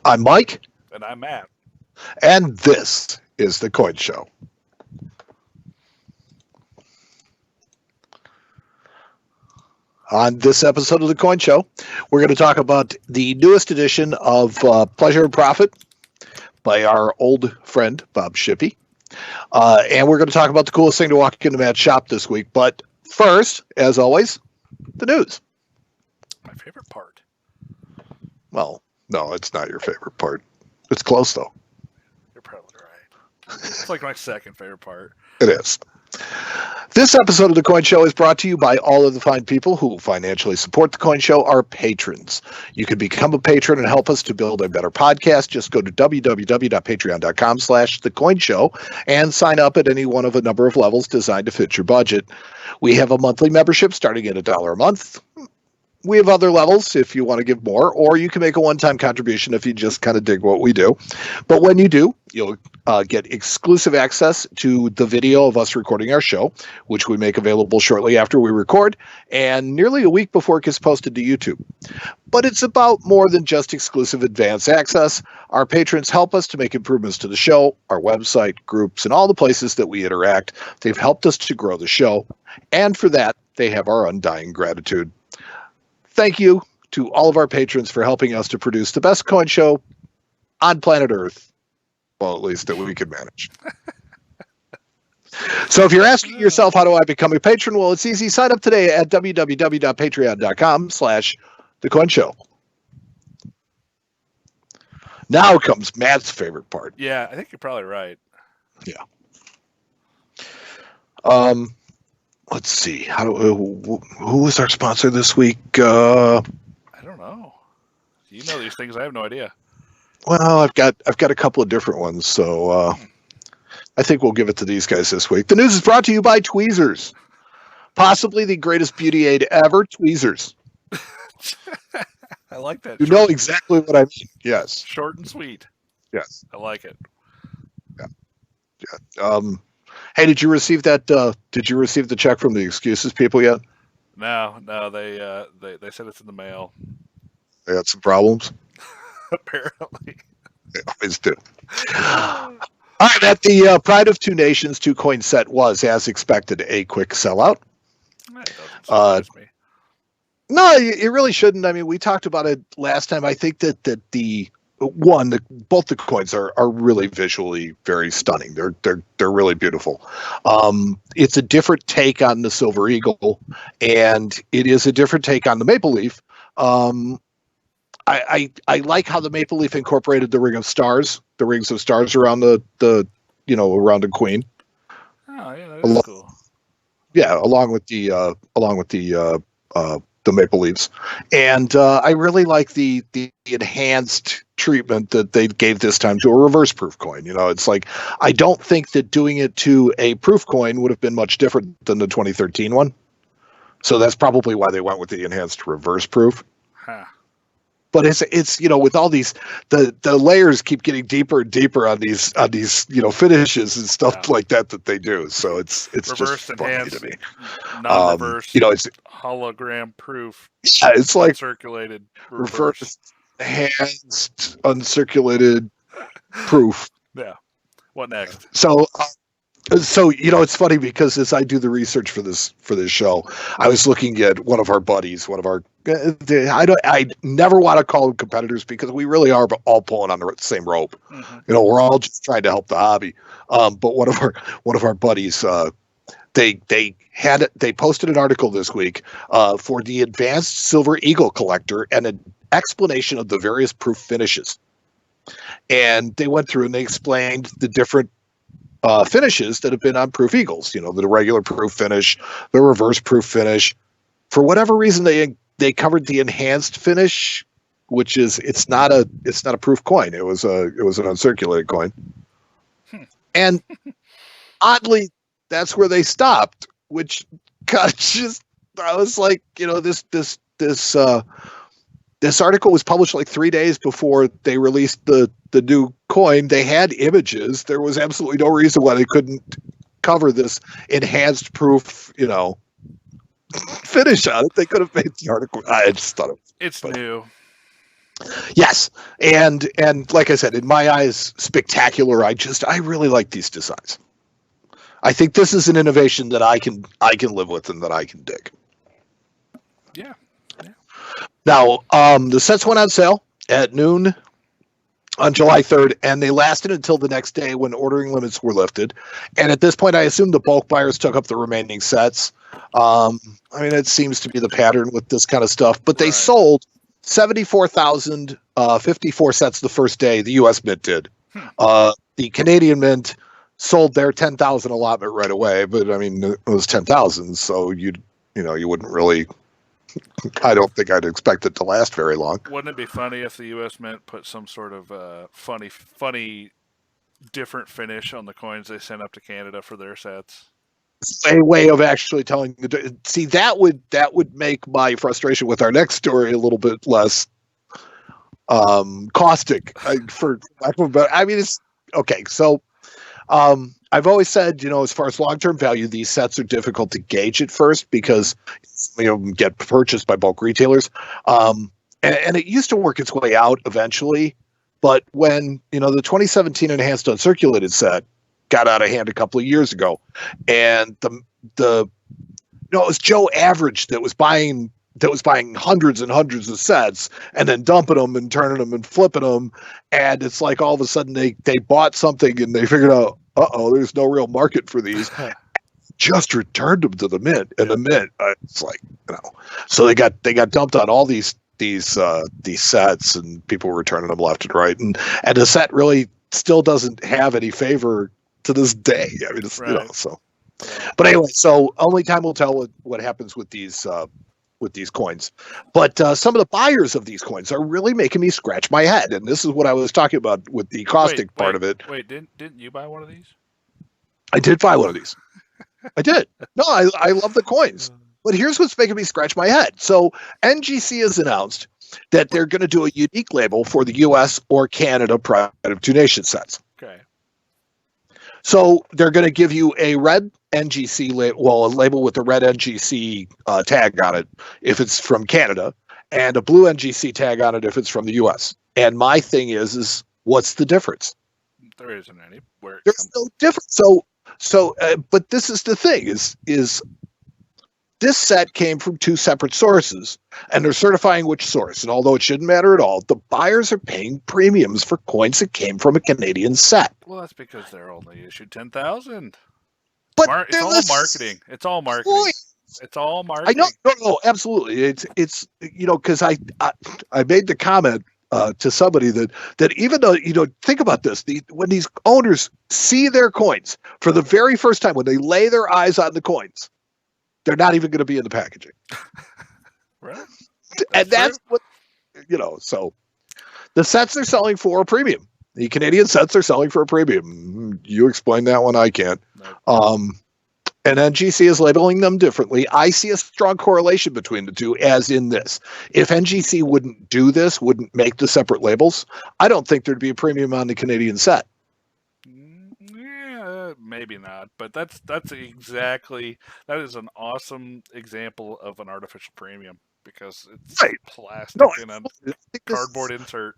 I'm Mike. And I'm Matt. And this is The Coin Show. On this episode of The Coin Show, we're going to talk about the newest edition of Pleasure and Profit by our old friend, Bob Shippey. And we're going to talk about the coolest thing to walk into Matt's shop this week. But first, as always, the news. My favorite part. Well, no, it's not your favorite part. It's close, though. You're probably right. It's like my second favorite part. It is. This episode of The Coin Show is brought to you by all of the fine people who financially support The Coin Show, our patrons. You can become a patron and help us to build a better podcast. Just go to www.patreon.com/thecoinshow and sign up at any one of a number of levels designed to fit your budget. We have a monthly membership starting at $1 a month. We have other levels if you want to give more, or you can make a one-time contribution if you just kind of dig what we do. But when you do, you'll get exclusive access to the video of us recording our show, which we make available shortly after we record, and nearly a week before it gets posted to YouTube. But it's about more than just exclusive advance access. Our patrons help us to make improvements to the show, our website, groups, and all the places that we interact. They've helped us to grow the show, and for that, they have our undying gratitude. Thank you to all of our patrons for helping us to produce the best coin show on planet Earth. Well, at least that we can manage. So if you're asking yourself, how do I become a patron? Well, it's easy. Sign up today at www.patreon.com/thecoinshow. Now comes Matt's favorite part. Yeah, I think you're probably right. Yeah. Let's see. Who is our sponsor this week? I don't know. You know these things. I have no idea. Well, I've got a couple of different ones, so I think we'll give it to these guys this week. The news is brought to you by Tweezers, possibly the greatest beauty aid ever. Tweezers. I like that. You know exactly what I mean. Yes. Short and sweet. Yes. I like it. Yeah. Hey, did you receive that? Did you receive the check from the excuses people yet? No. They said it's in the mail. They had some problems. Apparently, They always do. All right, at the Pride of Two Nations 2-coin set was, as expected, a quick sellout. That doesn't surprise me. No, it really shouldn't. I mean, we talked about it last time. I think that both the coins are really visually very stunning. They're really beautiful. It's a different take on the Silver Eagle, and it is a different take on the Maple Leaf. I like how the Maple Leaf incorporated the rings of stars around the around the queen. Oh yeah, that is cool. Yeah, along with the Maple Leafs, and I really like the enhanced treatment that they gave this time to a reverse proof coin. It's like, I don't think that doing it to a proof coin would have been much different than the 2013 one. So that's probably why they went with the enhanced reverse proof. Huh. But it's with all these, the layers keep getting deeper and deeper on these finishes and stuff like that they do. So it's reverse just funny to me. Non-reverse, it's hologram proof. Yeah, it's like uncirculated reverse enhanced uncirculated proof. Yeah. What next? So it's funny because as I do the research for this show, I was looking at one of our buddies, I never want to call them competitors because we really are all pulling on the same rope. Mm-hmm. We're all just trying to help the hobby. But one of our buddies, they posted an article this week for the Advanced Silver Eagle Collector and an explanation of the various proof finishes. And they went through and they explained the different finishes that have been on proof eagles, the regular proof finish, the reverse proof finish. For whatever reason, they covered the enhanced finish, which is it's not a proof coin. It was an uncirculated coin, and oddly, that's where they stopped. Which God, I was like, this article was published like 3 days before they released the new coin. They had images. There was absolutely no reason why they couldn't cover this enhanced proof, finish on it. They could have made the article. I just thought it was It's new. Yes, and like I said, in my eyes, spectacular. I really like these designs. I think this is an innovation that I can live with and that I can dig. Yeah. Yeah. Now, the sets went on sale at noon on July 3rd, and they lasted until the next day when ordering limits were lifted. And at this point, I assume the bulk buyers took up the remaining sets. I mean, it seems to be the pattern with this kind of stuff. But they Right. sold 74,054 sets the first day. The U.S. Mint did. The Canadian Mint sold their 10,000 allotment right away. But I mean, it was 10,000, so you wouldn't really. I don't think I'd expect it to last very long. Wouldn't it be funny if the U.S. Mint put some sort of funny, different finish on the coins they sent up to Canada for their sets? A way of actually telling the see that would make my frustration with our next story a little bit less caustic. I mean, it's okay. So I've always said, as far as long-term value, these sets are difficult to gauge at first because get purchased by bulk retailers, and it used to work its way out eventually. But when the 2017 enhanced uncirculated set got out of hand a couple of years ago, and it was Joe Average that was buying hundreds and hundreds of sets and then dumping them and turning them and flipping them, and it's like all of a sudden they bought something and they figured out, there's no real market for these. Just returned them to the mint, and the mint, it's like, so they got dumped on all these sets, and people were returning them left and right, and the set really still doesn't have any favor to this day. I mean, it's, Right. so. But anyway, so only time will tell what happens with these coins. But some of the buyers of these coins are really making me scratch my head, and this is what I was talking about with the caustic part of it. Wait, didn't you buy one of these? I did buy one of these. I did. No, I love the coins. But here's what's making me scratch my head. So NGC has announced that they're going to do a unique label for the U.S. or Canada Pride of Two Nations sets. Okay. So they're going to give you a red NGC label, a label with a red NGC tag on it if it's from Canada, and a blue NGC tag on it if it's from the U.S. And my thing is what's the difference? There isn't any. There's no difference. So, but this is the thing: is this set came from two separate sources, and they're certifying which source. And although it shouldn't matter at all, the buyers are paying premiums for coins that came from a Canadian set. Well, that's because they're only issued 10,000. But It's all marketing. It's all marketing. It's all marketing. I know, no, absolutely. It's because I made the comment to somebody that even though think about this, when these owners see their coins for the very first time, when they lay their eyes on the coins, they're not even going to be in the packaging. Right. That's what So the sets are selling for a premium. The Canadian sets are selling for a premium. You explain that one, I can't. No. And NGC is labeling them differently. I see a strong correlation between the two, as in this. If NGC wouldn't do this, wouldn't make the separate labels, I don't think there'd be a premium on the Canadian set. Yeah, maybe not. But that is an awesome example of an artificial premium because it's Right. plastic in a cardboard insert.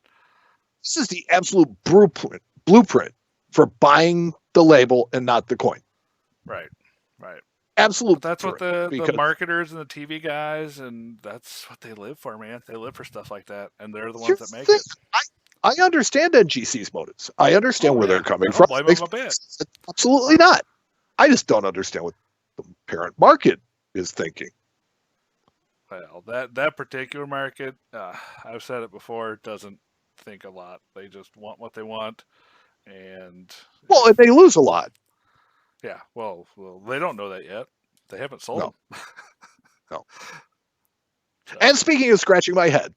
This is the absolute blueprint for buying the label and not the coin. Right. Absolutely. That's what the marketers and the TV guys, and that's what they live for, man. They live for stuff like that, and they're the ones that make it. I understand NGC's motives. I understand where they're coming from. Blame them a bit. Absolutely not. I just don't understand what the parent market is thinking. Well, that particular market, I've said it before, doesn't think a lot. They just want what they want, and they lose a lot. Yeah, well, they don't know that yet. They haven't sold them. No. So. And speaking of scratching my head,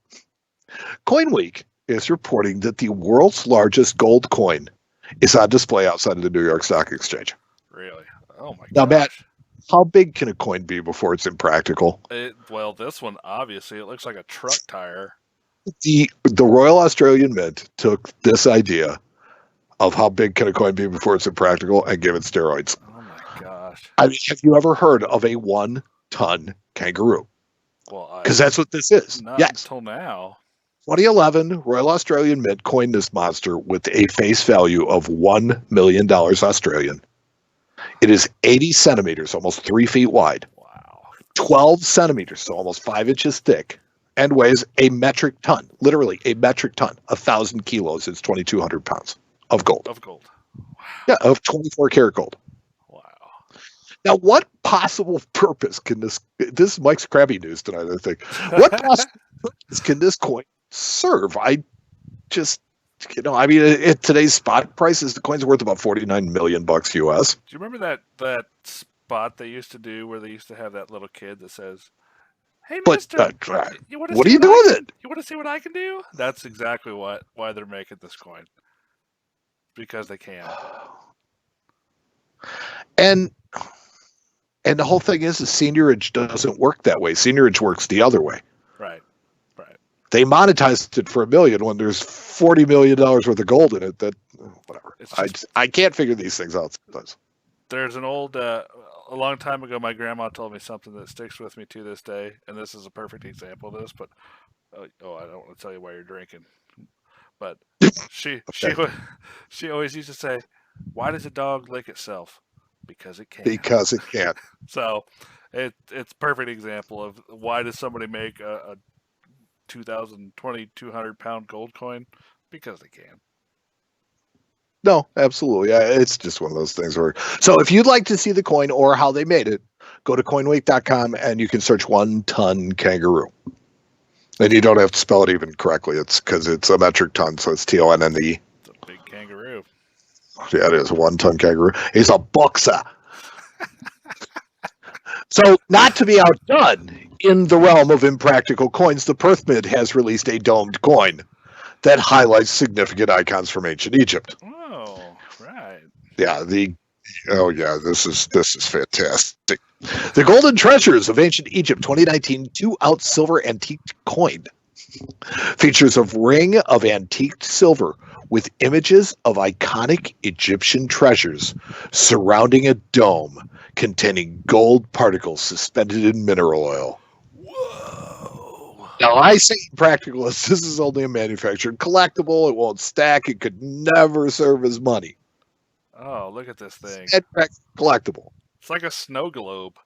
Coin Week is reporting that the world's largest gold coin is on display outside of the New York Stock Exchange. Really? Oh my god! Now, Matt, how big can a coin be before it's impractical? Well, this one obviously it looks like a truck tire. The Royal Australian Mint took this idea of how big can a coin be before it's impractical and give it steroids. Oh my gosh! I mean, have you ever heard of a 1-ton kangaroo? Well, because that's what this is. Not yes. until now. 2011, Royal Australian Mint coined this monster with a face value of $1 million Australian. It is 80 centimeters, almost 3 feet wide, Wow. 12 centimeters, so almost 5 inches thick, and weighs a metric ton, literally a metric ton, 1,000 kilos. It's 2,200 pounds of gold. Of gold. Wow. Yeah, of 24 karat gold. Wow. Now, what possible purpose can this is Mike's crappy news tonight, I think. What possible purpose can this coin serve? I just, I mean, at today's spot prices, the coin's worth about 49 million bucks US. Do you remember that spot they used to do where they used to have that little kid that says, "Hey, But mister, what do you do with it? You want to see what I can do?" That's exactly why they're making this coin. Because they can. And the whole thing is seniorage doesn't work that way. Seniorage works the other way. Right. They monetized it for $1 million when there's $40 million worth of gold in it. That whatever. I can't figure these things out sometimes. There's an old, a long time ago, my grandma told me something that sticks with me to this day, and this is a perfect example of this. But I don't want to tell you why you're drinking. But she always used to say, "Why does a dog lick itself? Because it can." Because it can. So it's a perfect example of why does somebody make a 2,200 pound gold coin? Because they can. No, absolutely. Yeah, it's just one of those things where. So if you'd like to see the coin or how they made it, go to coinweek.com and you can search 1 ton kangaroo. And you don't have to spell it even correctly. It's because it's a metric ton, so it's TONNE. It's a big kangaroo. Yeah, it is a 1 ton kangaroo. He's a boxer. So, not to be outdone, in the realm of impractical coins, the Perth Mint has released a domed coin that highlights significant icons from ancient Egypt. Oh, right. Yeah, this is fantastic. The Golden Treasures of Ancient Egypt 2019 2-ounce silver antique coin features a ring of antiqued silver with images of iconic Egyptian treasures surrounding a dome containing gold particles suspended in mineral oil. Whoa. Now, I say practical as this is only a manufactured collectible. It won't stack. It could never serve as money. Oh, look at this thing. It's collectible. It's like a snow globe.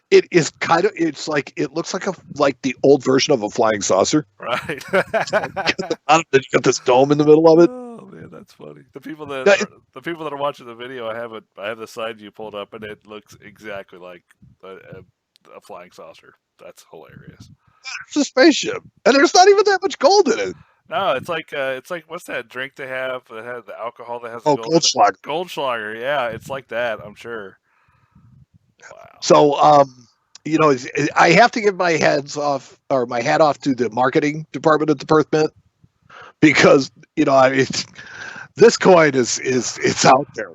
It is kind of. It's like it looks like the old version of a flying saucer. Right. You got this dome in the middle of it. Oh man, that's funny. The people that are watching the video, I have the side view pulled up, and it looks exactly like a flying saucer. That's hilarious. It's a spaceship, and there's not even that much gold in it. No, it's like what's that drink they have that has the alcohol that has the gold? Goldschlager. Goldschlager, yeah, it's like that. I'm sure. Wow. So, I have to give my hat off to the marketing department at the Perth Mint because this coin is out there,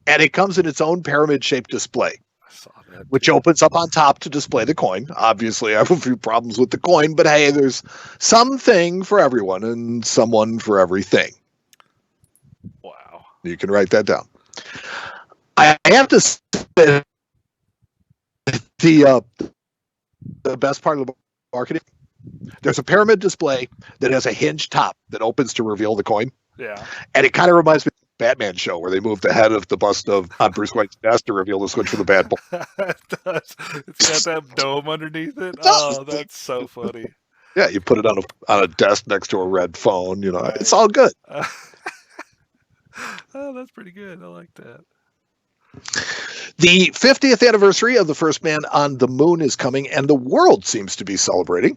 and it comes in its own pyramid-shaped display, which opens up on top to display the coin. Obviously, I have a few problems with the coin, but hey, there's something for everyone and someone for everything. Wow. You can write that down. I have to say the best part of the marketing, there's a pyramid display that has a hinged top that opens to reveal the coin. Yeah. And it kind of reminds me of the Batman show where they moved the head of the bust on Bruce Wayne's desk to reveal the switch for the Bat Boy. It does. It's got that dome underneath it. Oh, that's so funny. Yeah, you put it on a desk next to a red phone. Right. It's all good. Oh, that's pretty good. I like that. The 50th anniversary of the first man on the moon is coming, and the world seems to be celebrating.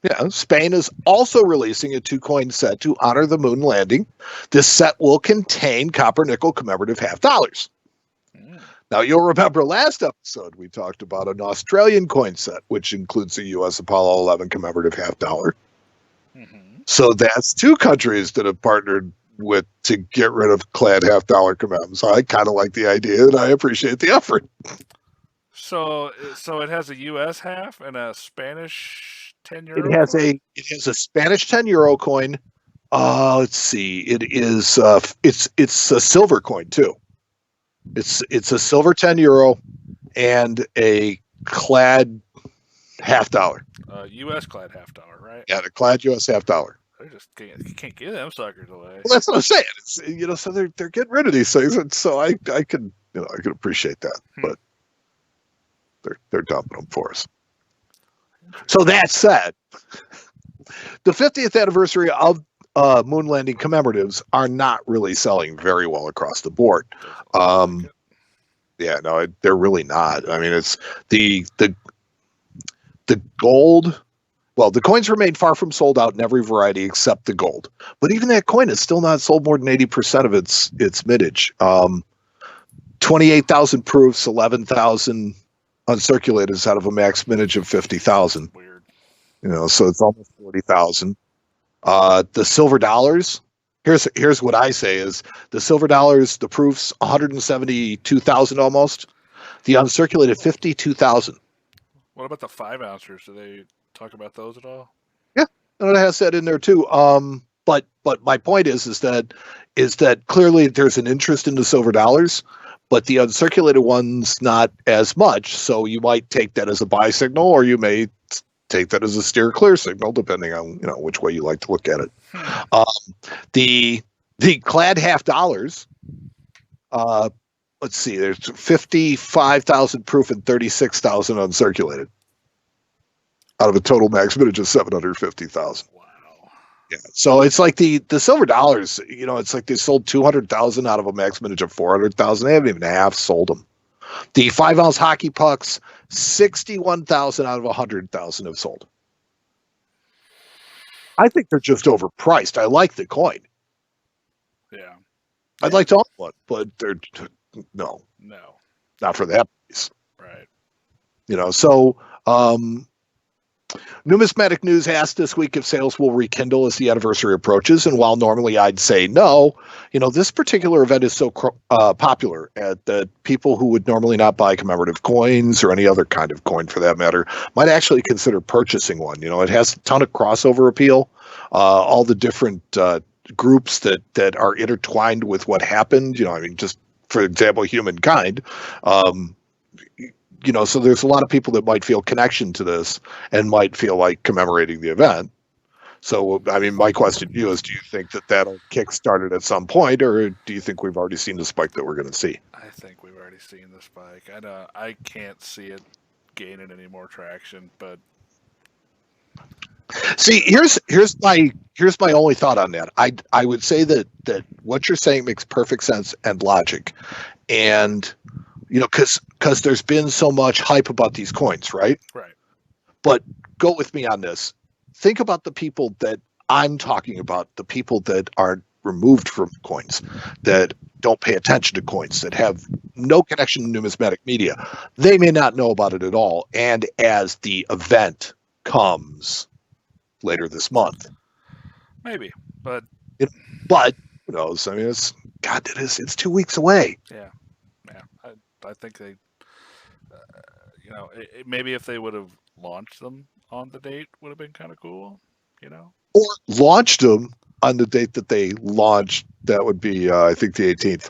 Yeah, Spain is also releasing a 2-coin set to honor the moon landing. This set will contain copper nickel commemorative $50. Now, you'll remember last episode we talked about an Australian coin set, which includes a U.S. Apollo 11 commemorative $50. So that's 2 countries that have partnered with to get rid of clad $50 commem. So I kind of like the idea, and I appreciate the effort. So it has a U.S. half and a Spanish 10 euro. It has a Spanish 10 euro coin. Let's see. It is it's a silver coin too. It's a silver 10 euro and a clad $50. U.S. clad $50, right? Yeah, the clad U.S. $50. They just can't give them suckers away. Well, that's what I'm saying. It's, so they're getting rid of these things, and so I can I can appreciate that, but they're dumping them for us. So that said, the 50th anniversary of moon landing commemoratives are not really selling very well across the board. Yeah, no, they're really not. I mean, it's the gold. Well, the coins remain far from sold out in every variety except the gold. But even that coin is still not sold more than 80% of its mintage. 28,000 proofs, 11,000 uncirculated out of a max mintage of 50,000. Weird. So it's almost 40,000. The silver dollars. Here's what I say is the silver dollars, the proofs 172,000 almost. The uncirculated 52,000. What about the 5 ounces? Do they talk about those at all? Yeah, and it has that in there too. But my point is that clearly there's an interest in the silver dollars, but the uncirculated ones not as much. So you might take that as a buy signal, or you may take that as a steer clear signal, depending on which way you like to look at it. The clad $50. Let's see. There's 55,000 proof and 36,000 uncirculated out of a total max mintage of 750,000. Wow. Yeah. So it's like the silver dollars. It's like they sold 200,000 out of a max mintage of 400,000. They haven't even half sold them. The 5-ounce hockey pucks, 61,000 out of 100,000 have sold. I think they're just overpriced. I like the coin. Yeah. I'd like to own one, but they're no, not for that price. Right. So Numismatic News asked this week if sales will rekindle as the anniversary approaches, and while normally I'd say no, this particular event is so popular that people who would normally not buy commemorative coins or any other kind of coin for that matter might actually consider purchasing one. It has a ton of crossover appeal, all the different groups that are intertwined with what happened. Just for example, humankind. So there's a lot of people that might feel connection to this and might feel like commemorating the event. So, my question to you is, do you think that that'll kickstart it at some point, or do you think we've already seen the spike that we're going to see? I think we've already seen the spike. I can't see it gaining any more traction, but see, here's my only thought on that. I would say that what you're saying makes perfect sense and logic, and because there's been so much hype about these coins, right? Right. But go with me on this. Think about the people that I'm talking about, the people that are removed from coins, that don't pay attention to coins, that have no connection to numismatic media. They may not know about it at all. And as the event comes later this month, maybe, but who knows? It's 2 weeks away. Yeah. I think they, maybe if they would have launched them on the date, would have been kind of cool, Or launched them on the date that they launched. That would be, I think, the 18th.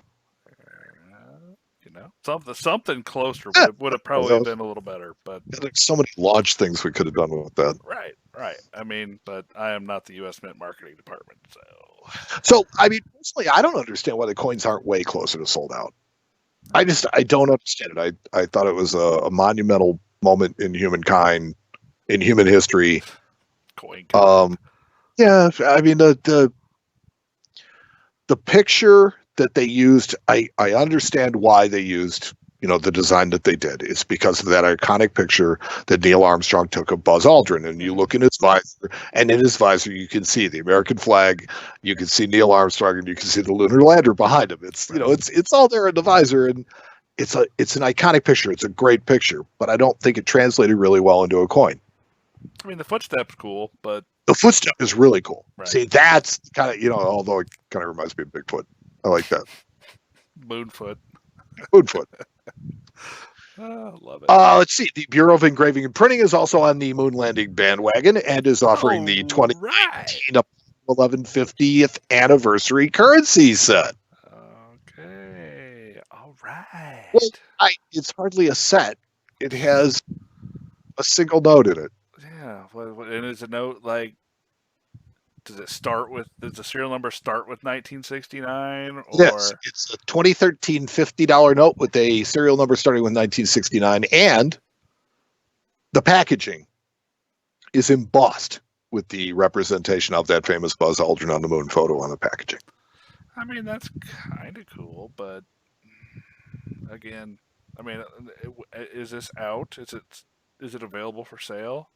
Something closer would have probably been a little better. But there's so many launch things we could have done with that. Right. But I am not the U.S. Mint marketing department, So personally, I don't understand why the coins aren't way closer to sold out. I don't understand it. I thought it was a monumental moment in humankind, in human history. Coin. Yeah, the picture that they used, I understand why they used the design that they did. It's because of that iconic picture that Neil Armstrong took of Buzz Aldrin. And you look in his visor, and in his visor you can see the American flag, you can see Neil Armstrong, and you can see the lunar lander behind him. It's it's all there in the visor, and it's an iconic picture. It's a great picture, but I don't think it translated really well into a coin. The footstep's cool, but the footstep is really cool. Right. See, that's kind of although it kind of reminds me of Bigfoot. I like that. Moonfoot. Love it. Let's see. The Bureau of Engraving and Printing is also on the moon landing bandwagon and is offering the 2019 1150th anniversary currency set. Okay. All right. Well, it's hardly a set. It has a single note in it. Yeah, and is a note like? Does the serial number start with 1969 Yes, or? it's a 2013 $50 note with a serial number starting with 1969, and the packaging is embossed with the representation of that famous Buzz Aldrin on the moon photo on the packaging. I mean, that's kind of cool, but again, I mean, is this out? Is it available for sale?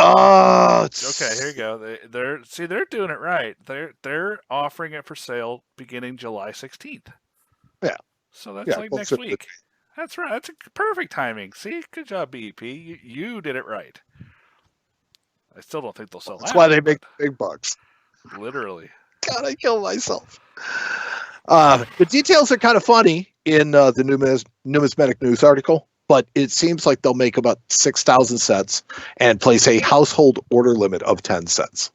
Okay, here you go. They're doing it right. They're offering it for sale beginning July 16th. yeah, So that's yeah, like next closer to week. That's right. That's a perfect timing. See, good job, BEP. You did it right. I still don't think they'll sell that's why out, they make but big bucks. literally. God, I kill myself. The details are kind of funny in the numismatic news article, but it seems like they'll make about 6,000 sets and place a household order limit of 10 sets.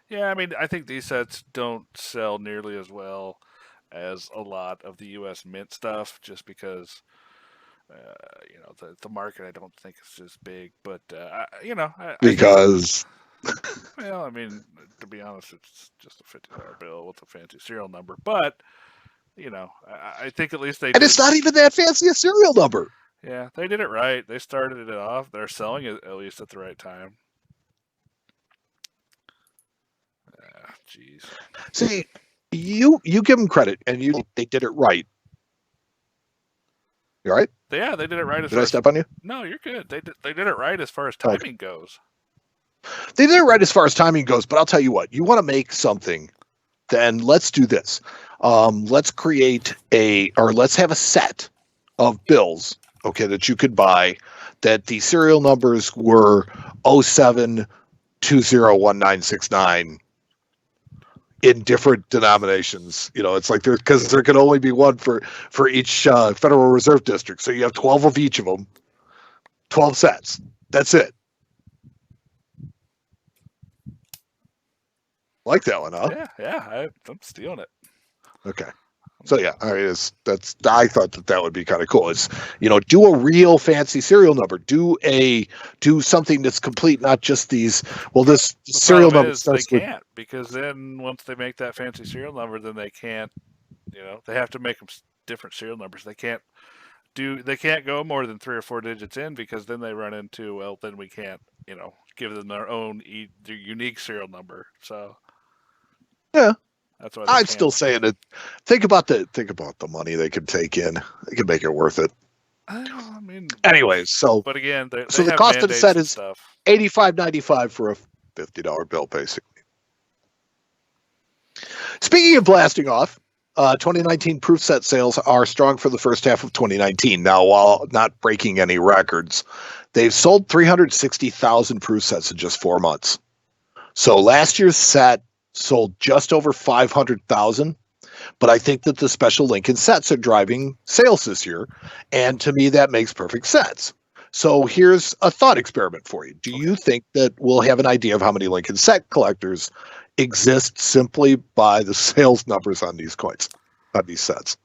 Yeah, I mean, I think these sets don't sell nearly as well as a lot of the U.S. Mint stuff, just because the market I don't think is as big. But I think Because, well, I mean, to be honest, it's just a $50 bill with a fancy serial number. But I think at least they and did. it's not even that fancy a serial number. Yeah, they did it right. They started it off. They're selling it at least at the right time. Jeez. See, you give them credit, and they did it right. You all right? Yeah, they did it right as Did far I as. step on you? No, you're good. They did it right as far as timing goes. They did it right as far as timing goes, but I'll tell you what, you want to make something, then let's do this. Let's let's have a set of bills, okay, that you could buy that the serial numbers were 07201969 in different denominations. It's like because there can only be one for each Federal Reserve District. So you have 12 of each of them, 12 sets. That's it. Like that one, huh? Yeah, I'm stealing it. Okay. So yeah, I mean, I thought that would be kind of cool. Is do a real fancy serial number. Do something that's complete, not just these. Well, this serial number they can't, because then once they make that fancy serial number, then they can't. They have to make them different serial numbers. They can't go more than 3 or 4 digits in, because then they run into, then we can't give them their own their unique serial number. So yeah. That's why I'm still saying it. Think about the money they could take in. They could make it worth it. I mean, anyways, but again, so the cost of the set is $85.95 for a $50 bill, basically. Speaking of blasting off, 2019 proof set sales are strong for the first half of 2019. Now, while not breaking any records, they've sold 360,000 proof sets in just 4 months. So last year's set sold just over 500,000, but I think that the special Lincoln sets are driving sales this year, and to me that makes perfect sense. So here's a thought experiment for you. Do you think that we'll have an idea of how many Lincoln set collectors exist simply by the sales numbers on these coins, on these sets?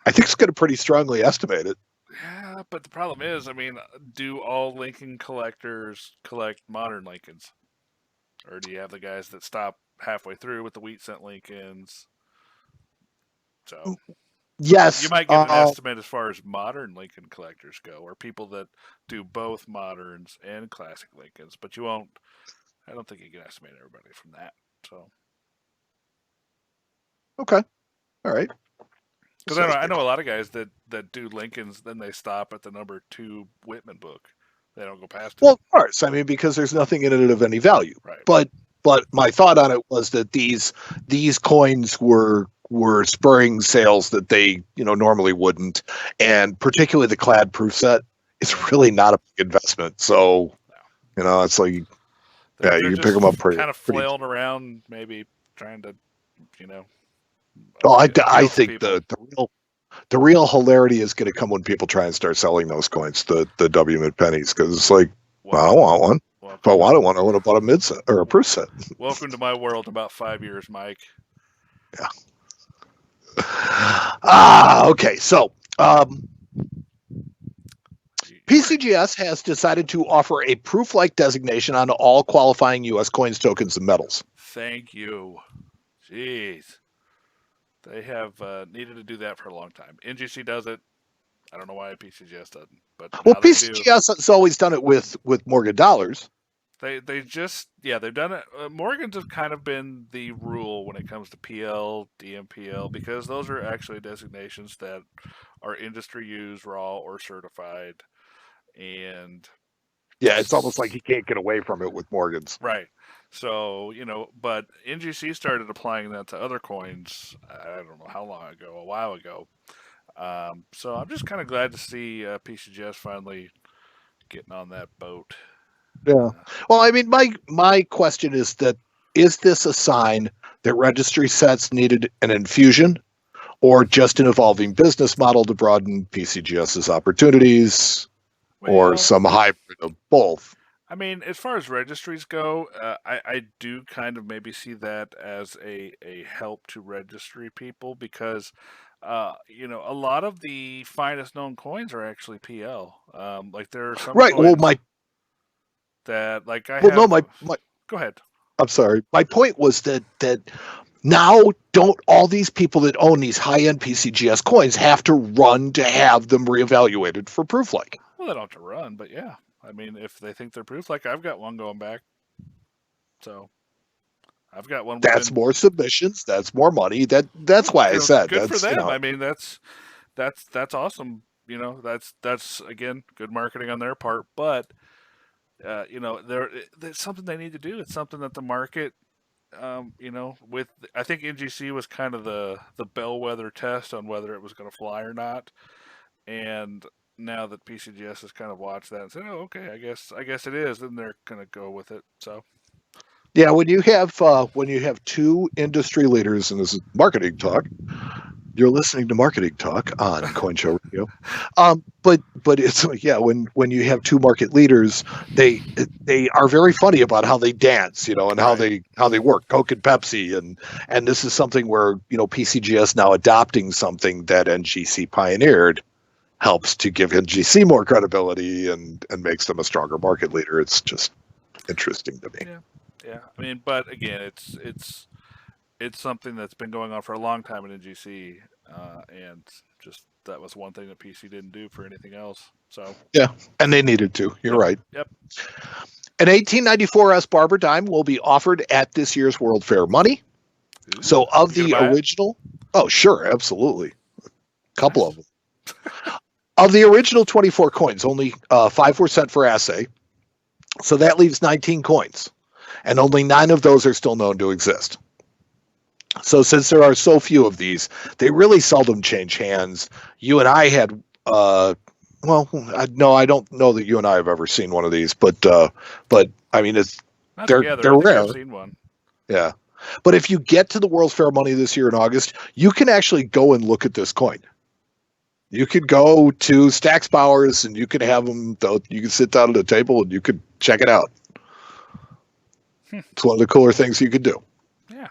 I think it's going to pretty strongly estimate it. Yeah, but the problem is, I mean, do all Lincoln collectors collect modern Lincolns? Or do you have the guys that stop halfway through with the wheat cent Lincolns? So yes, you might get an estimate as far as modern Lincoln collectors go, or people that do both moderns and classic Lincolns. But you won't. I don't think you can estimate everybody from that. So okay, all right. Because I know a lot of guys that do Lincolns, then they stop at the number 2 Whitman book. They don't go past it. Well, of course. I mean, because there's nothing in it of any value. Right. But my thought on it was that these coins were spurring sales that they normally wouldn't, and particularly the clad proof set is really not a big investment. So it's like you can pick them up pretty. Kind of flailing around, maybe trying to Oh, I think the real hilarity is going to come when people try and start selling those coins, the W Mint pennies, because it's like, I want one. If I wanted one, I would have bought a mid set or a proof set. Welcome to my world. About 5 years, Mike. Yeah. Okay. So, PCGS has decided to offer a proof-like designation on all qualifying U.S. coins, tokens, and metals. Thank you. Jeez. They have needed to do that for a long time. NGC does it. I don't know why PCGS doesn't, but Well, now they do. PCGS has always done it with Morgan dollars. They've done it. Morgan's have kind of been the rule when it comes to PL, DMPL, because those are actually designations that are industry used, raw, or certified. And yeah, it's almost like you can't get away from it with Morgan's. Right. So, but NGC started applying that to other coins, I don't know how long ago, a while ago. So I'm just kind of glad to see PCGS finally getting on that boat. Yeah. Well, I mean, my question is this a sign that registry sets needed an infusion, or just an evolving business model to broaden PCGS's opportunities, or some hybrid of both? I mean, as far as registries go, I do kind of maybe see that as a help to registry people because, a lot of the finest known coins are actually PL. Like there are some right. coins Well, Go ahead. I'm sorry. My point was that now don't all these people that own these high-end PCGS coins have to run to have them reevaluated for proof-like? Well, they don't have to run, but yeah. I mean, if they think they're proof-like, I've got one going back. So I've got one. That's more submissions. That's more money. That's why I said good for them. I mean, that's awesome. That's again good marketing on their part. But there's something they need to do. It's something that the market, with I think NGC was kind of the bellwether test on whether it was going to fly or not, and now that PCGS has kind of watched that and said, "Oh, okay, I guess it is," then they're going to go with it. So, yeah, when you have two industry leaders, and this is marketing talk, you're listening to Marketing Talk on Coin Show Radio. But it's when you have two market leaders, they are very funny about how they dance, and how they work, Coke and Pepsi, and this is something where PCGS now adopting something that NGC pioneered helps to give NGC more credibility and makes them a stronger market leader. It's just interesting to me. Yeah. I mean, but again, it's something that's been going on for a long time in NGC, and just that was one thing that PC didn't do for anything else. So yeah, and they needed to. You're right. Yep. An 1894 Barber dime will be offered at this year's World Fair Money. Ooh, so of the original, oh sure, absolutely, a couple of them. Of the original 24 coins, only 5 were sent for assay. So that leaves 19 coins, and only 9 of those are still known to exist. So since there are so few of these, they really seldom change hands. You and I had, I don't know that you and I have ever seen one of these, but I mean, they're rare. I've seen one. Yeah, but if you get to the World's Fair Money this year in August, you can actually go and look at this coin. You could go to Stack's Bowers and you could have them. You can sit down at a table and you could check it out. It's one of the cooler things you could do. Yeah.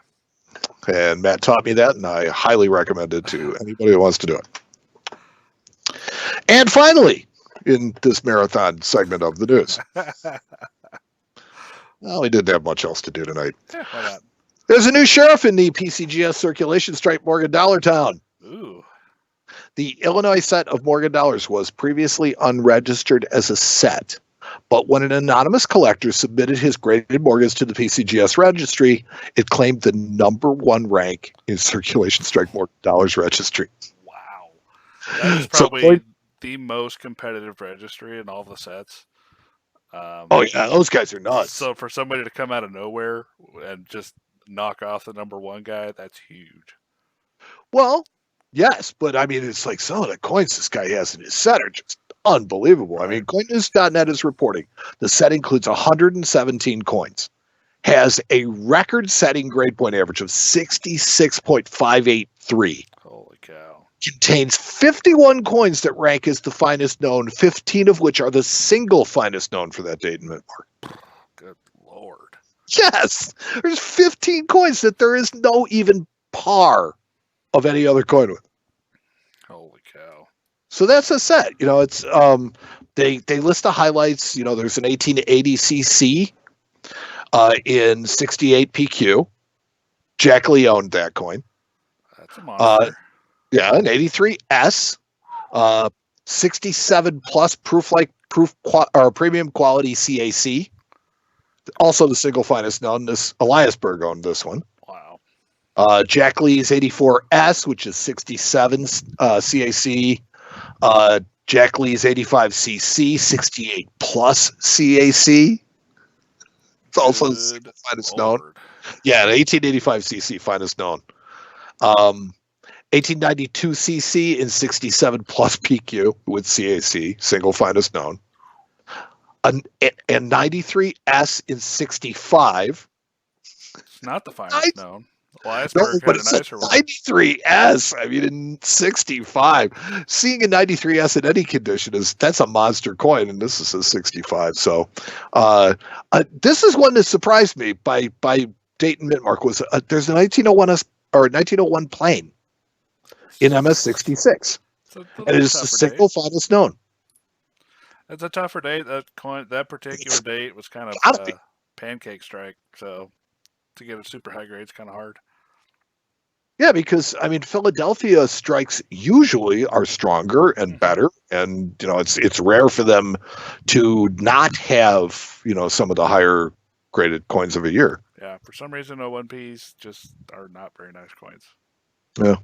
And Matt taught me that, and I highly recommend it to anybody who wants to do it. And finally, in this marathon segment of the news, well, we didn't have much else to do tonight. Yeah, why not? There's a new sheriff in the PCGS circulation stripe Morgan Dollar Town. Ooh. The Illinois set of Morgan dollars was previously unregistered as a set, but when an anonymous collector submitted his graded mortgage to the PCGS registry, it claimed the #1 rank in circulation strike Morgan dollars registry. Wow. That is probably the most competitive registry in all the sets. Those guys are nuts. So for somebody to come out of nowhere and just knock off the #1 guy, that's huge. Well, yes, but I mean, it's like some of the coins this guy has in his set are just unbelievable. Right. I mean, CoinNews.net is reporting the set includes 117 coins, has a record-setting grade point average of 66.583. Holy cow. Contains 51 coins that rank as the finest known, 15 of which are the single finest known for that date and mint mark. Good Lord. Yes, there's 15 coins that there is no even par of any other coin with. Holy cow. So that's a set. It's They list the highlights. There's an 1880cc in 68 PQ. Jack Lee owned that coin. That's a monster. Yeah, an 83S, 67 plus proof or premium quality CAC. Also the single finest known. This Eliasberg owned this one. Wow. Jack Lee's 84S, which is 67 CAC. Jack Lee's 85cc, 68 plus CAC. It's also the single finest known. Yeah, the 1885cc finest known. 1892cc in 67 plus PQ with CAC, single finest known. And 93S in 65. It's not the finest known. No, but it's a 93S. I mean, in 65, seeing a 93S in any condition that's a monster coin, and this is a 65. So, this is one that surprised me by Dayton Mintmark was there's a 1901 or 1901 plane in MS66, and it's the single finest known. It's a tougher date. That particular date was kind of pancake strike. So to get a super high grade is kind of hard. Yeah, because Philadelphia strikes usually are stronger and better, and it's rare for them to not have some of the higher graded coins of a year. Yeah, for some reason, 01Ps just are not very nice coins. Yeah,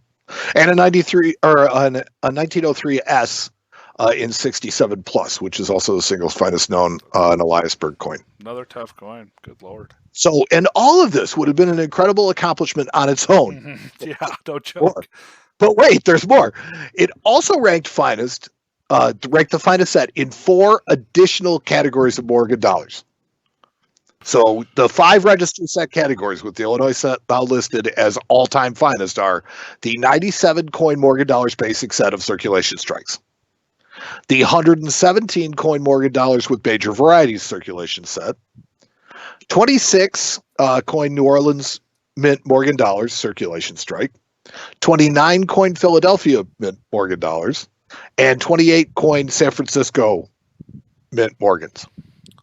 and a 93 or a 1903S in 67 plus, which is also the single finest known an Eliasberg coin. Another tough coin. Good Lord. So, and all of this would have been an incredible accomplishment on its own. Yeah, don't joke. But wait, there's more. It also ranked the finest set in 4 additional categories of Morgan dollars. So the 5 register set categories with the Illinois set now listed as all-time finest are the 97 coin Morgan dollars basic set of circulation strikes, the 117 coin Morgan dollars with major varieties circulation set, 26 coin New Orleans Mint Morgan dollars circulation strike, 29 coin Philadelphia Mint Morgan dollars, and 28 coin San Francisco Mint Morgans.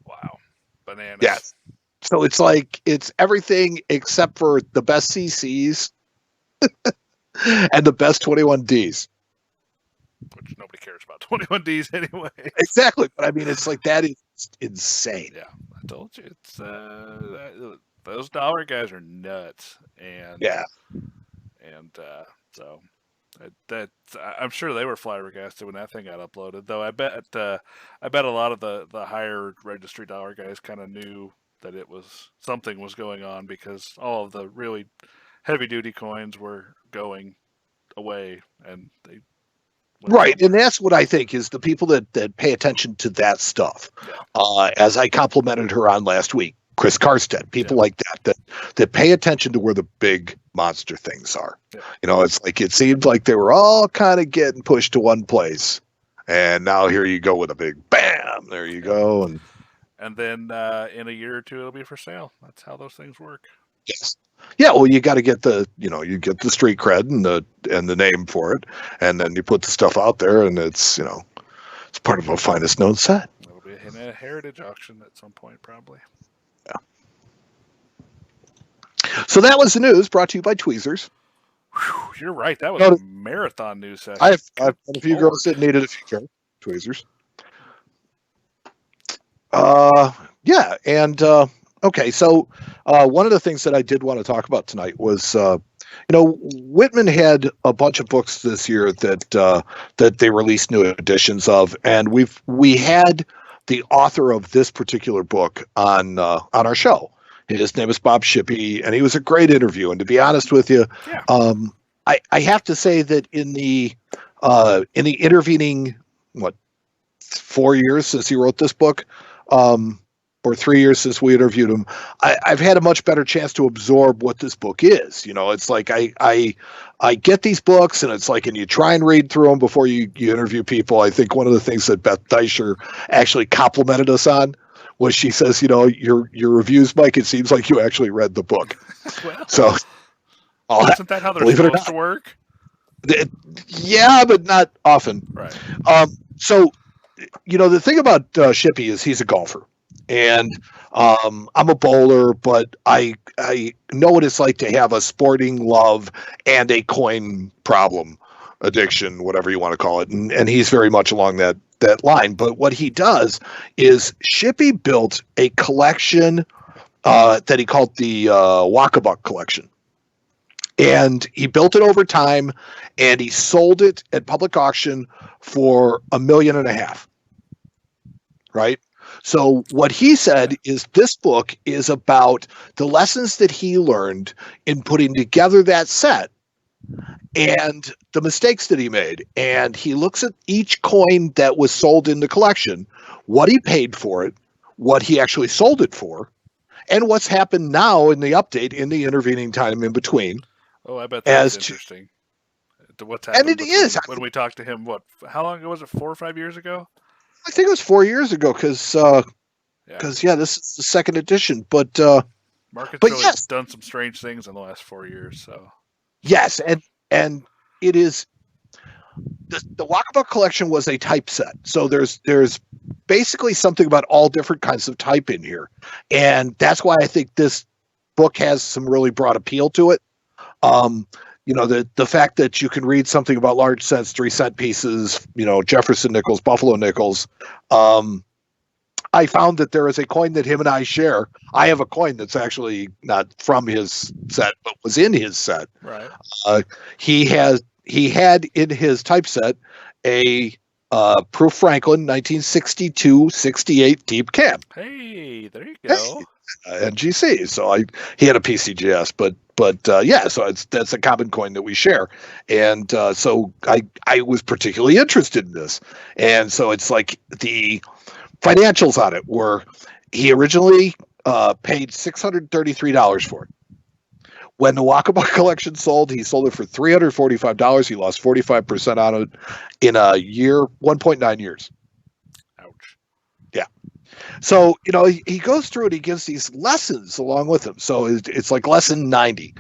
Wow. Bananas. Yes. So it's everything except for the best CCs and the best 21Ds. Which nobody cares about 21Ds anyway. Exactly. But it's that is insane. Yeah. I told you. It's those dollar guys are nuts. And yeah. And so that I'm sure they were flabbergasted when that thing got uploaded. Though I bet a lot of the higher registry dollar guys kind of knew that something was going on because all of the really heavy duty coins were going away, and they right, and that's what I think is the people that pay attention to that stuff. Yeah. As I complimented her on last week, Chris Karstead, people like that pay attention to where the big monster things are. Yeah. It seemed like they were all kind of getting pushed to one place, and now here you go with a big bam. There you go, and then in a year or two it'll be for sale. That's how those things work. Yes. Yeah, well, you got to get the street cred and the name for it, and then you put the stuff out there, and it's it's part of a finest known set. It'll be in a heritage auction at some point, probably. Yeah. So that was the news brought to you by Tweezers. Whew, you're right. That was a marathon news session. I've had a few girls that needed a few Tweezers. Yeah, and okay, so one of the things that I did want to talk about tonight was, Whitman had a bunch of books this year that they released new editions of, and we had the author of this particular book on our show. His name is Bob Shippey, and he was a great interview. And to be honest with you, I have to say that in the intervening 4 years since he wrote this book, or 3 years since we interviewed him, I've had a much better chance to absorb what this book is. It's like I get these books, and it's like, and you try and read through them before you interview people. I think one of the things that Beth Deischer actually complimented us on was she says, your reviews, Mike, it seems like you actually read the book. Well, so isn't that how they're supposed to work? Yeah, but not often. Right. So the thing about Shippy is he's a golfer, and I'm a bowler, but I know what it's like to have a sporting love and a coin problem, addiction, whatever you want to call it, and he's very much along that line. But what he does is Shippy built a collection that he called the Wakabuck collection. And he built it over time, and he sold it at public auction for $1.5 million. Right? So what he said is this book is about the lessons that he learned in putting together that set and the mistakes that he made. And he looks at each coin that was sold in the collection, what he paid for it, what he actually sold it for, and what's happened now in the update in the intervening time in between. Oh, I bet that's interesting. What's happened? And it is. When we talked to him, how long ago was it? 4 or 5 years ago? I think it was 4 years ago because this is the second edition. But market's really done some strange things in the last 4 years. So yes, and it is the Wakabuck collection was a type set. So there's basically something about all different kinds of type in here, and that's why I think this book has some really broad appeal to it. The fact that you can read something about large cents, 3-cent pieces, Jefferson nickels, Buffalo nickels. I found that there is a coin that him and I share. I have a coin that's actually not from his set, but was in his set. Right. He had in his typeset a Proof Franklin 1962-68 deep cam. Hey, there you go. NGC. So he had a PCGS, but so that's a common coin that we share, and so I was particularly interested in this, and so it's like the financials on it were he originally paid $633 for it. When the Wakabuck collection sold, he sold it for $345. He lost 45% on it in a year, 1.9 years. Ouch. Yeah. So, he goes through it. He gives these lessons along with him. So it's like lesson 90.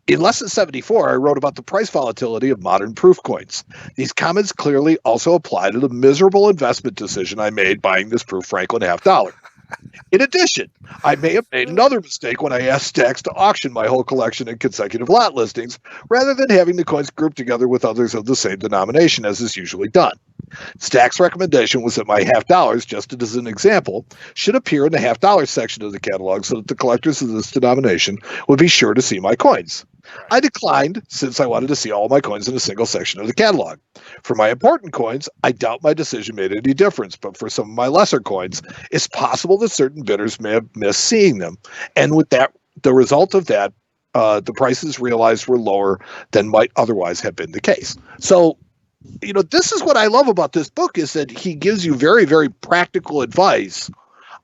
In lesson 74, I wrote about the price volatility of modern proof coins. These comments clearly also apply to the miserable investment decision I made buying this Proof Franklin $50. In addition, I may have made another mistake when I asked Stacks to auction my whole collection in consecutive lot listings, rather than having the coins grouped together with others of the same denomination as is usually done. Stack's recommendation was that my $50, just as an example, should appear in the $50 section of the catalog so that the collectors of this denomination would be sure to see my coins. I declined since I wanted to see all my coins in a single section of the catalog. For my important coins, I doubt my decision made any difference, but for some of my lesser coins, it's possible that certain bidders may have missed seeing them. And with that, the result of that, the prices realized were lower than might otherwise have been the case. So, this is what I love about this book is that he gives you very, very practical advice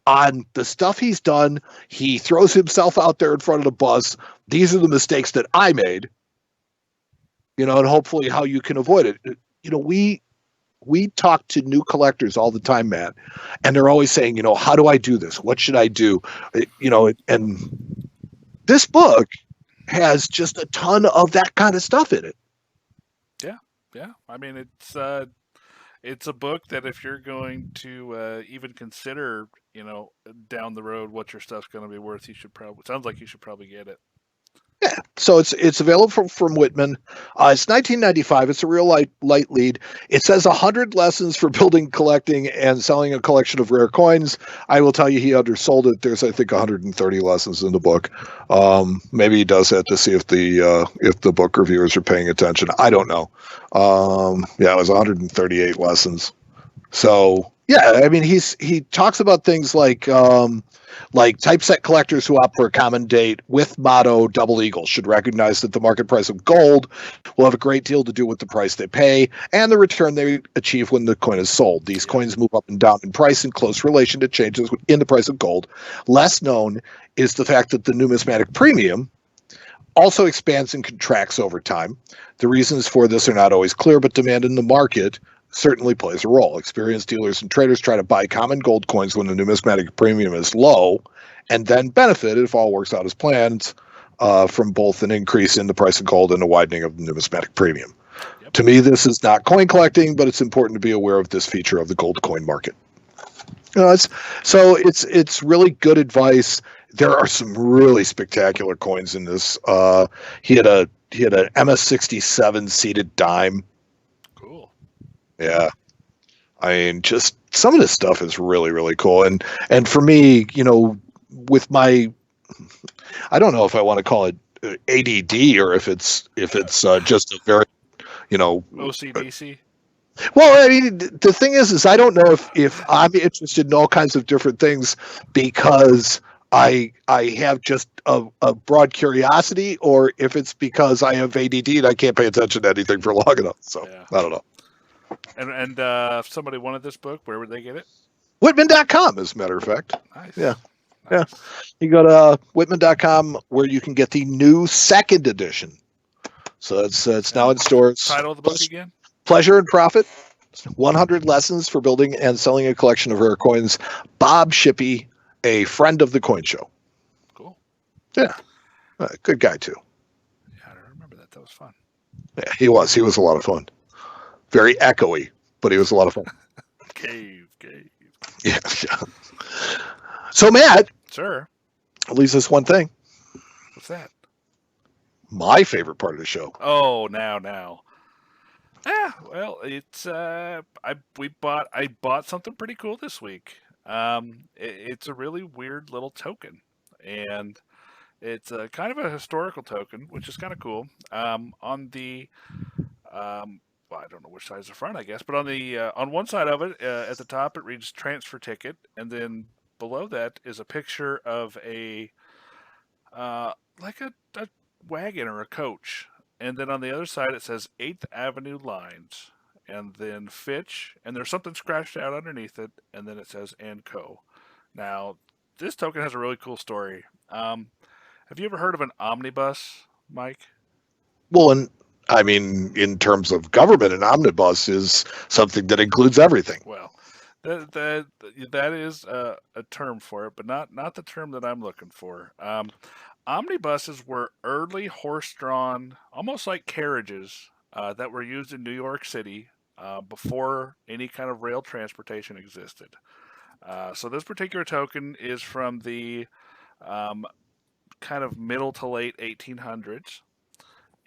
on the stuff he's done. He throws himself out there in front of the bus. These are the mistakes that I made, and hopefully how you can avoid it. We talk to new collectors all the time, Matt, and they're always saying, how do I do this? What should I do? And this book has just a ton of that kind of stuff in it. Yeah. I mean, it's a book that if you're going to even consider, down the road what your stuff's going to be worth, sounds like you should probably get it. Yeah, so it's available from Whitman. It's $19.95. It's a real light lead. It says 100 lessons for building, collecting, and selling a collection of rare coins. I will tell you, he undersold it. There's, I think, 130 lessons in the book. Maybe he does that to see if the book reviewers are paying attention. I don't know. It was 138 lessons. So yeah, I mean, he talks about things like typeset collectors who opt for a common date with motto double eagle should recognize that the market price of gold will have a great deal to do with the price they pay and the return they achieve when the coin is sold. These coins move up and down in price in close relation to changes in the price of gold. Less known is the fact that the numismatic premium also expands and contracts over time. The reasons for this are not always clear, but demand in the market certainly plays a role. Experienced dealers and traders try to buy common gold coins when the numismatic premium is low and then benefit, if all works out as planned, from both an increase in the price of gold and a widening of the numismatic premium. Yep. To me, this is not coin collecting, but it's important to be aware of this feature of the gold coin market. It's really good advice. There are some really spectacular coins in this. He had an MS-67 seated dime. Cool. Yeah, I mean, just some of this stuff is really, really cool. And for me, with my, I don't know if I want to call it ADD or if it's just a very, OCDC. Well, I mean, the thing is I don't know if I'm interested in all kinds of different things because I have just a broad curiosity, or if it's because I have ADD and I can't pay attention to anything for long enough. So Yeah. I don't know. And if somebody wanted this book, where would they get it? Whitman.com, as a matter of fact. Nice. Yeah. Nice. Yeah. You go to Whitman.com where you can get the new second edition. So it's now in stores. Title of the book again? Pleasure and Profit, 100 Lessons for Building and Selling a Collection of Rare Coins. Bob Shippey, a friend of the Coin Show. Cool. Yeah. Good guy, too. Yeah, I remember that. That was fun. Yeah, he was. He was a lot of fun. Very echoey, but he was a lot of fun. Cave. Yeah. So, Matt. Sir. Leaves us one thing. What's that? My favorite part of the show. Oh, now. Well, it's I bought something pretty cool this week. It's a really weird little token, and it's kind of a historical token, which is kind of cool. On the well, I don't know which side is the front, I guess, but on the on one side of it, at the top, it reads transfer ticket, and then below that is a picture of a like a wagon or a coach. And then on the other side, it says 8th Avenue Lines, and then Fitch, and there's something scratched out underneath it, and then it says and Co. Now, this token has a really cool story. Have you ever heard of an omnibus, Mike? Well, I mean, in terms of government, an omnibus is something that includes everything. Well, that is a term for it, but not the term that I'm looking for. Omnibuses were early horse-drawn, almost like carriages, that were used in New York City before any kind of rail transportation existed. So this particular token is from the kind of middle to late 1800s,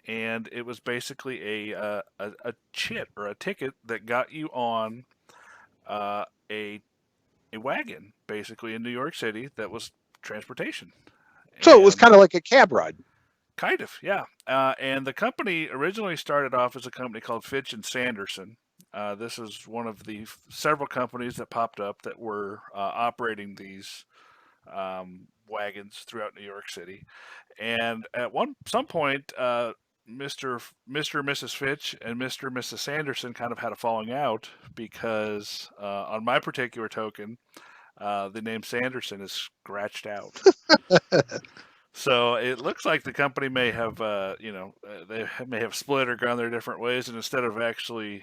and it was basically a chit or a ticket that got you on a wagon, basically in New York City, that was transportation. So it was kind of like a cab ride. Kind of, yeah. And the company originally started off as a company called Fitch and Sanderson. This is one of the several companies that popped up that were operating these wagons throughout New York City. And at some point, Mr. and Mrs. Fitch and Mr. and Mrs. Sanderson kind of had a falling out because on my particular token, the name Sanderson is scratched out. So it looks like the company may have, they may have split or gone their different ways, and instead of actually,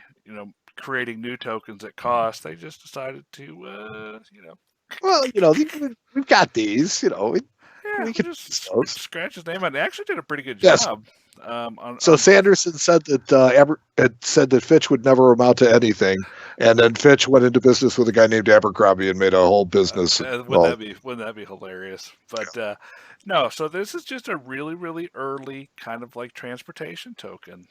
creating new tokens at cost, they just decided to, Well, we've got these, we could just scratch his name out. They actually did a pretty good job. Yes. Sanderson said that Fitch would never amount to anything, and then Fitch went into business with a guy named Abercrombie and made a whole business. Wouldn't that be hilarious? But no, so this is just a really, really early kind of like transportation token.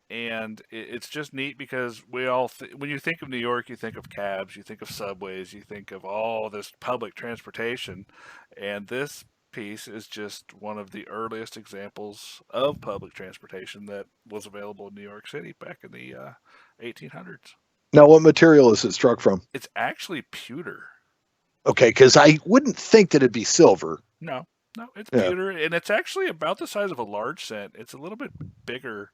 And it's just neat because we all, when you think of New York, you think of cabs, you think of subways, you think of all this public transportation, and this piece is just one of the earliest examples of public transportation that was available in New York City back in the 1800s. Now, what material is it struck from? It's actually pewter. Okay, because I wouldn't think that it'd be silver. No, it's pewter, and it's actually about the size of a large cent. It's a little bit bigger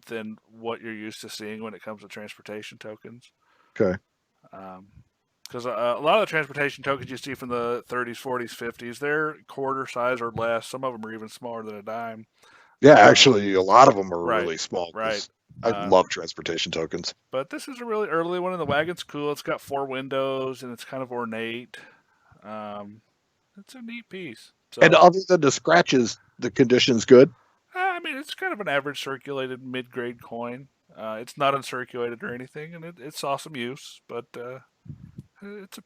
than what you're used to seeing when it comes to transportation tokens. Okay. Because a lot of the transportation tokens you see from the 30s, 40s, 50s, they're quarter size or less. Some of them are even smaller than a dime. Yeah, actually, a lot of them are really small. Right. I love transportation tokens. But this is a really early one, and the wagon's cool. It's got 4 windows, and it's kind of ornate. It's a neat piece. So, and other than the scratches, the condition's good? I mean, it's kind of an average circulated mid-grade coin. It's not uncirculated or anything, and it saw some use, but it's a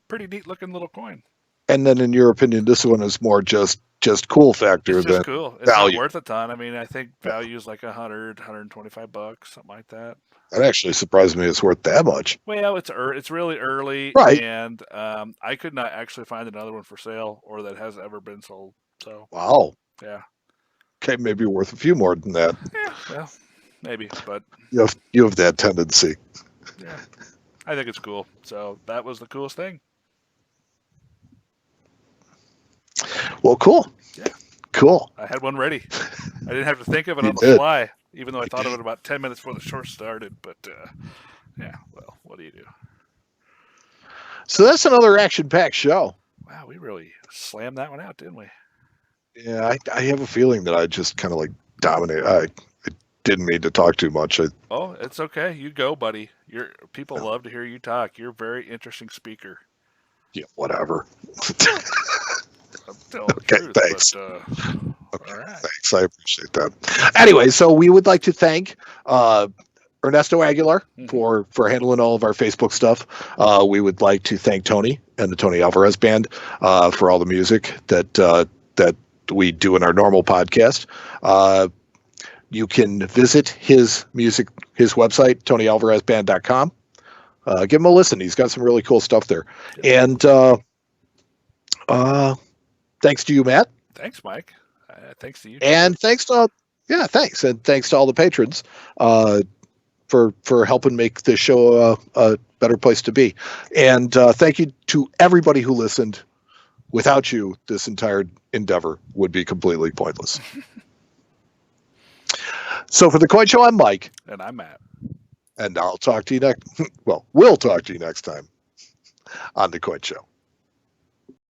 pretty neat looking little coin. And then, in your opinion, this one is more just cool factor It's than just cool. It's value. not worth a ton. I mean, I think value is like $125, something like that. That actually surprised me. It's worth that much. Well, it's really early, Right. and I could not actually find another one for sale or that has ever been sold. So Wow. yeah. Okay, maybe worth a few more than that. Yeah, well, maybe, but You have that tendency. yeah, I think it's cool. So that was the coolest thing. Well, cool. Yeah. Cool. I had one ready. I didn't have to think of it You on the did. fly, even though I thought of it about 10 minutes before the show started. But yeah, well, what do you do? So that's another action-packed show. Wow, we really slammed that one out, didn't we? Yeah, I have a feeling that I just kind of like dominate. I didn't mean to talk too much. Oh, it's okay. You go, buddy. People love to hear you talk. You're a very interesting speaker. Yeah, whatever. I'm telling the Okay, truth, thanks. But, Okay, all right. thanks. I appreciate that. Anyway, so we would like to thank Ernesto Aguilar for handling all of our Facebook stuff. We would like to thank Tony and the Tony Alvarez Band for all the music that we do in our normal podcast. You can visit his website, TonyAlvarezBand.com. Give him a listen. He's got some really cool stuff there. And thanks to you, Matt. Thanks, Mike. Thanks to you. And thanks to all the patrons for helping make this show a better place to be. And thank you to everybody who listened. Without you, this entire endeavor would be completely pointless. So for the Coin Show, I'm Mike. And I'm Matt. And I'll talk to you next. Well, we'll talk to you next time on the Coin Show.